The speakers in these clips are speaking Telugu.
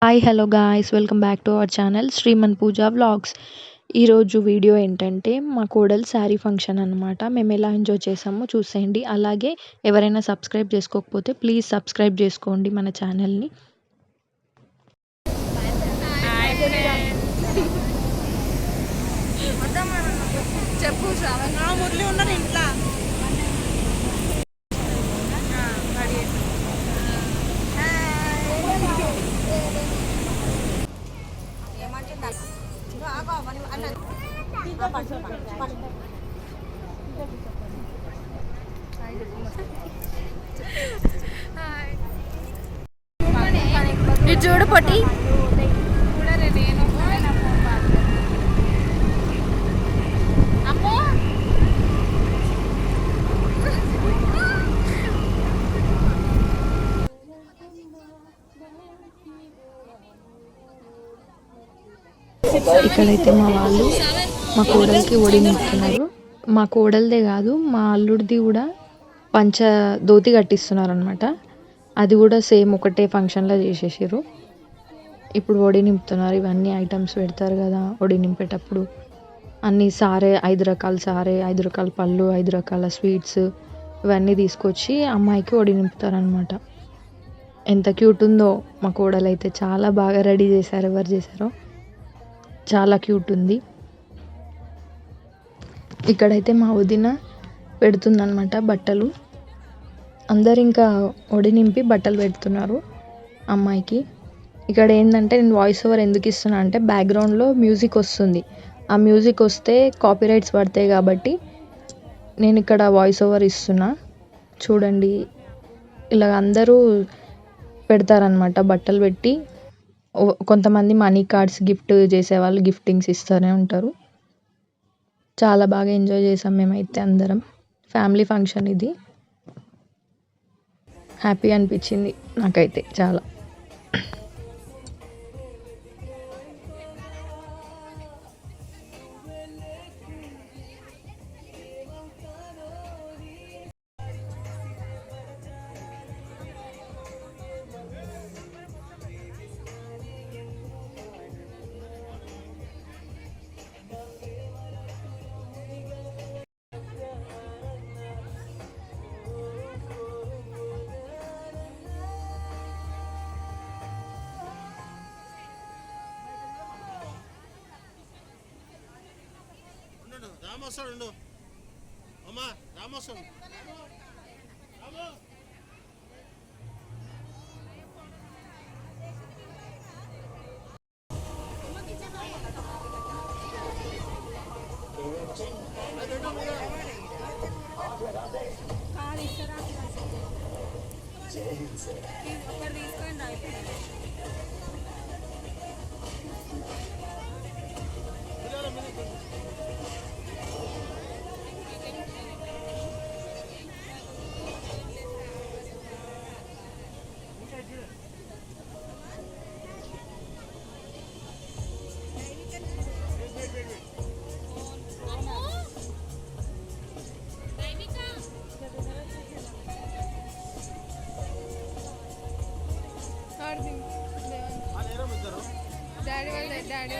Hi hello guys welcome back to our channel Shriman puja vlogs. ఈరోజు వీడియో ఏంటంటే మా కోడలు శారీ ఫంక్షన్ అనమాట. మేము ఎలా ఎంజాయ్ చేసామో చూసేయండి. అలాగే ఎవరైనా సబ్స్క్రైబ్ చేసుకోకపోతే ప్లీజ్ సబ్స్క్రైబ్ చేసుకోండి మన ఛానల్ని. చెప్పు మురళి ఉన్నారు ఇంట్లో. ఇది చూడు పొట్టి ఇక్కడైతే మా వాళ్ళు మా కోడలికి ఒడి నింపుతున్నారు. మా కోడలదే కాదు మా అల్లుడిది కూడా పంచ ధోతి కట్టిస్తున్నారు అనమాట. అది కూడా సేమ్ ఒకటే ఫంక్షన్లో చేసేసారు. ఇప్పుడు ఒడి నింపుతున్నారు. ఇవన్నీ ఐటమ్స్ పెడతారు కదా ఒడి నింపేటప్పుడు. అన్నీ సారే 5 రకాల సారే, 5 రకాల పళ్ళు, 5 రకాల స్వీట్స్ ఇవన్నీ తీసుకొచ్చి అమ్మాయికి ఒడి నింపుతారనమాట. ఎంత క్యూట్ ఉందో మా కోడలు అయితే. చాలా బాగా రెడీ చేశారు. ఎవరు చేశారో చాలా క్యూట్ ఉంది. ఇక్కడైతే మా వదిన పెడుతుందన్నమాట బట్టలు. అందరు ఇంకా ఒడి నింపి బట్టలు పెడుతున్నారు అమ్మాయికి. ఇక్కడ ఏంటంటే నేను వాయిస్ ఓవర్ ఎందుకు ఇస్తున్నా అంటే బ్యాక్గ్రౌండ్లో మ్యూజిక్ వస్తుంది. ఆ మ్యూజిక్ వస్తే కాపీరైట్స్ పడతాయి కాబట్టి నేను ఇక్కడ వాయిస్ ఓవర్ ఇస్తున్నా. చూడండి ఇలా అందరూ పెడతారనమాట. బట్టలు పెట్టి కొంతమంది మనీ కార్డ్స్ గిఫ్ట్ చేసేవాళ్ళు గిఫ్టింగ్స్ ఇస్తూనే ఉంటారు. చాలా బాగా ఎంజాయ్ చేసాం మేమైతే అందరం. ఫ్యామిలీ ఫంక్షన్ ఇది. హ్యాపీ అనిపించింది నాకైతే చాలా. రామోస్తాడు అమ్మా రామోస్తాడు. డాడీ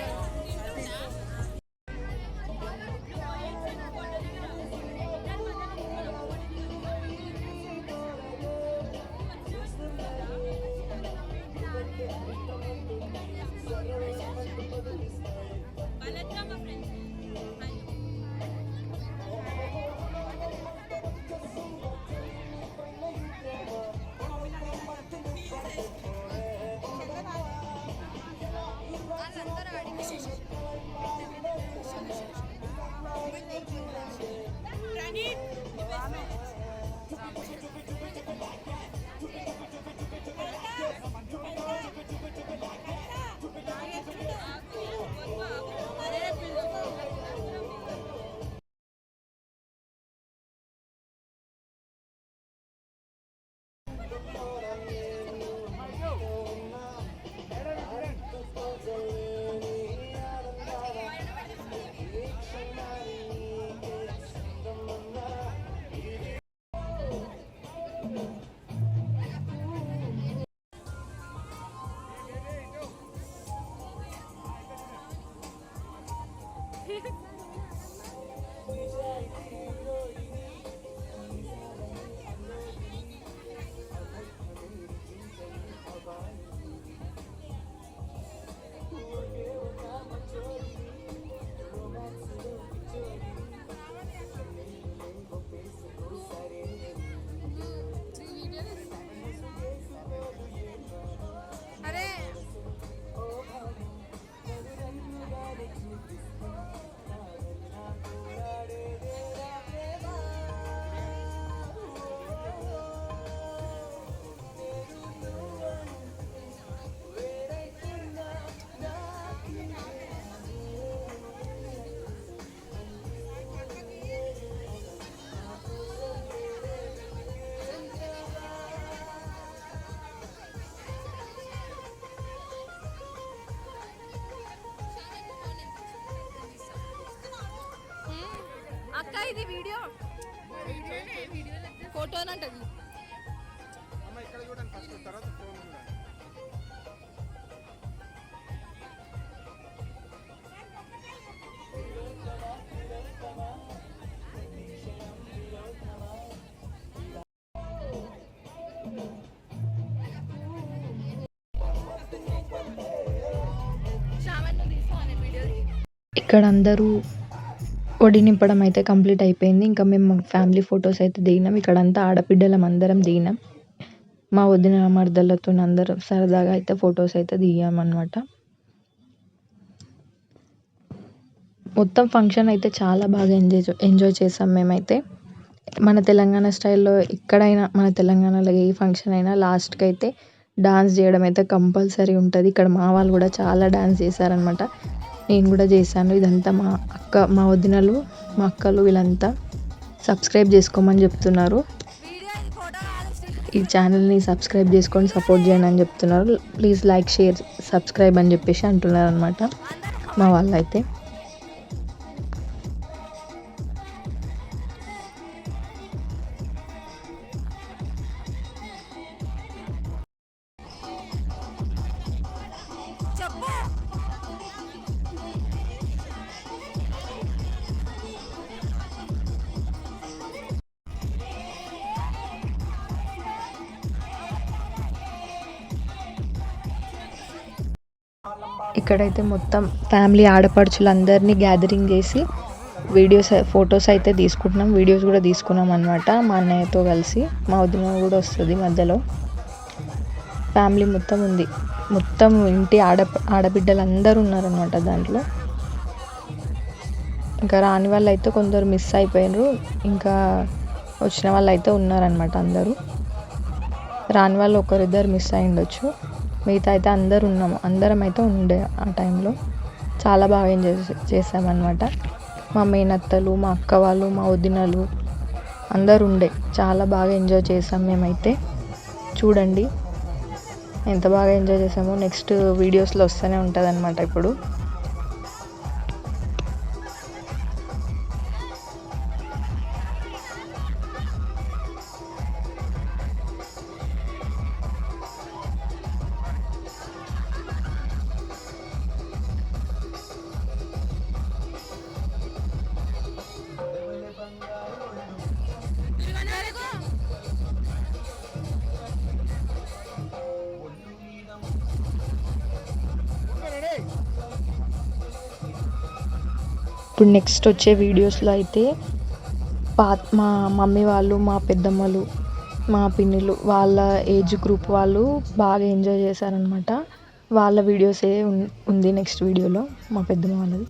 ఇది వీడియో ఫోటో అంటది. అమ్మ ఇక్కడ చూడండి ఫస్ట్, తర్వాత ఫోన్ చూడండి. శ్రావణ్ నువ్వు తీసుకోవాలి వీడియో. ఇక్కడ అందరూ ఒడి నింపడం అయితే కంప్లీట్ అయిపోయింది. ఇంకా మేము ఫ్యామిలీ ఫొటోస్ అయితే దిగినాం. ఇక్కడంతా ఆడపిడ్డలం అందరం దిగినాం. మా వదిన మరదలతో అందరం సరదాగా అయితే ఫొటోస్ అయితే దిగామన్నమాట. మొత్తం ఫంక్షన్ అయితే చాలా బాగా ఎంజాయ్ చేసాం మేమైతే. మన తెలంగాణ స్టైల్లో ఎక్కడైనా మన తెలంగాణలో ఏ ఫంక్షన్ అయినా లాస్ట్కి అయితే డాన్స్ చేయడం అయితే కంపల్సరీ ఉంటుంది. ఇక్కడ మా వాళ్ళు కూడా చాలా డాన్స్ చేశారనమాట. నేను కూడా చేశాను. ఇదంతా మా వదినలు, మా అక్కలు వీళ్ళంతా సబ్స్క్రైబ్ చేసుకోమని చెప్తున్నారు. ఈ ఛానల్ని సబ్స్క్రైబ్ చేసుకొని సపోర్ట్ చేయండి అని చెప్తున్నారు. ప్లీజ్ లైక్, షేర్, సబ్స్క్రైబ్ అని చెప్పేసి అంటున్నారు అనమాట మా వాళ్ళైతే. ఇక్కడైతే మొత్తం ఫ్యామిలీ ఆడపడుచులందరినీ గ్యాదరింగ్ చేసి ఫొటోస్ అయితే తీసుకుంటున్నాం. వీడియోస్ కూడా తీసుకున్నాం అనమాట మా అన్నయ్యతో కలిసి. మా వదిన కూడా వస్తుంది మధ్యలో. ఫ్యామిలీ మొత్తం ఉంది. మొత్తం ఇంటి ఆడబిడ్డలు అందరూ ఉన్నారనమాట దాంట్లో. ఇంకా రాని వాళ్ళు అయితే కొందరు మిస్ అయిపోయినారు. ఇంకా వచ్చిన వాళ్ళు అయితే ఉన్నారనమాట అందరూ. రాని వాళ్ళు ఒకరిద్దరు మిస్ అయి ఉండొచ్చు. మిగతా అయితే అందరం అయితే ఉండే ఆ టైంలో. చాలా బాగా ఎంజాయ్ చేసామన్నమాట. మా మేనత్తలు, మా అక్క వాళ్ళు, మా వదినలు అందరు ఉండే. చాలా బాగా ఎంజాయ్ చేసాం మేమైతే. చూడండి ఎంత బాగా ఎంజాయ్ చేసామో. నెక్స్ట్ వీడియోస్లో వస్తూనే ఉంటుంది అనమాట ఇప్పుడు. ఇప్పుడు నెక్స్ట్ వచ్చే వీడియోస్లో అయితే మా మమ్మీ వాళ్ళు, మా పెద్దమ్మలు, మా పిన్నిలు వాళ్ళ ఏజ్ గ్రూప్ వాళ్ళు బాగా ఎంజాయ్ చేశారనమాట. వాళ్ళ వీడియోసే ఉంది నెక్స్ట్ వీడియోలో, మా పెద్దమ్మ వాళ్ళది.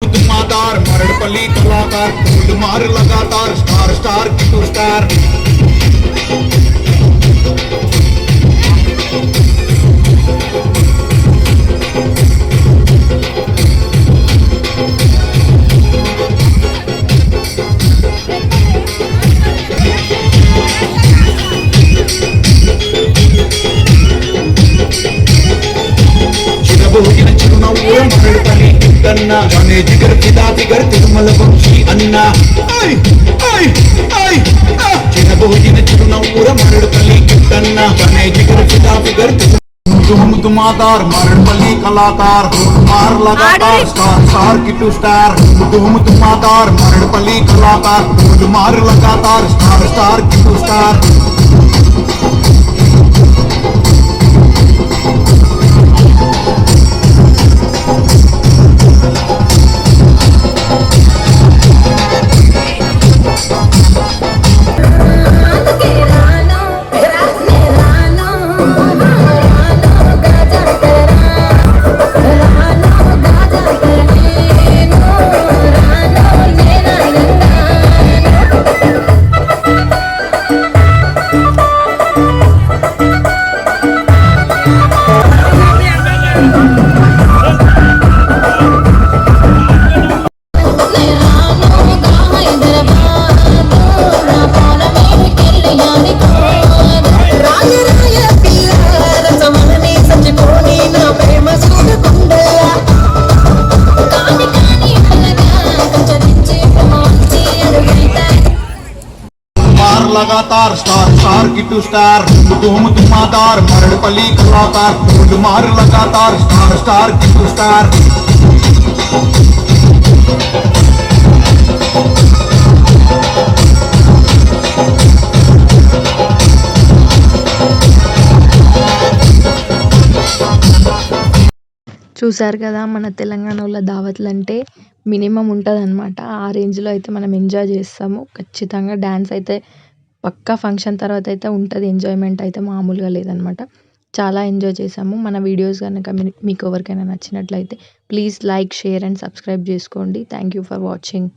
धुआंधार मरड़पल्ली कलाकार फूल मार लगातार स्टार स्टार किटू स्टार చిరబోగిన చిరునవ్వు మరड़పల్లి కన్నా అనే జిగర్ పిదా ఫిగర్ తిరుమల వంశీ అన్నా చిరబోగిన చిరునవ్వుర మరड़పల్లి కన్నా అనే జిగర్ పిదా ఫిగర్ धुआंधार मरड़पल्ली कलाकार मार लगातार स्टार स्टार किटू स्टार धुआंधार मरड़पल्ली कलाकार मार लगातार स्टार स्टार किटू स्टार लगातार स्टार स्टार किटू स्टार धुआंधार मरड़पल्ली कलाकार मार लगातार स्टार स्टार किटू स्टार చూసారు కదా మన తెలంగాణలో దావత్లు అంటే మినిమం ఉంటుందన్నమాట. ఆ రేంజ్లో అయితే మనం ఎంజాయ్ చేస్తాము. ఖచ్చితంగా డ్యాన్స్ అయితే పక్కా ఫంక్షన్ తర్వాత అయితే ఉంటుంది. ఎంజాయ్మెంట్ అయితే మామూలుగా లేదనమాట. చాలా ఎంజాయ్ చేసాము. మన వీడియోస్ కనుక మీకు ఎవరికైనా నచ్చినట్లయితే please like, share and subscribe చేసుకోండి. Thank you for watching.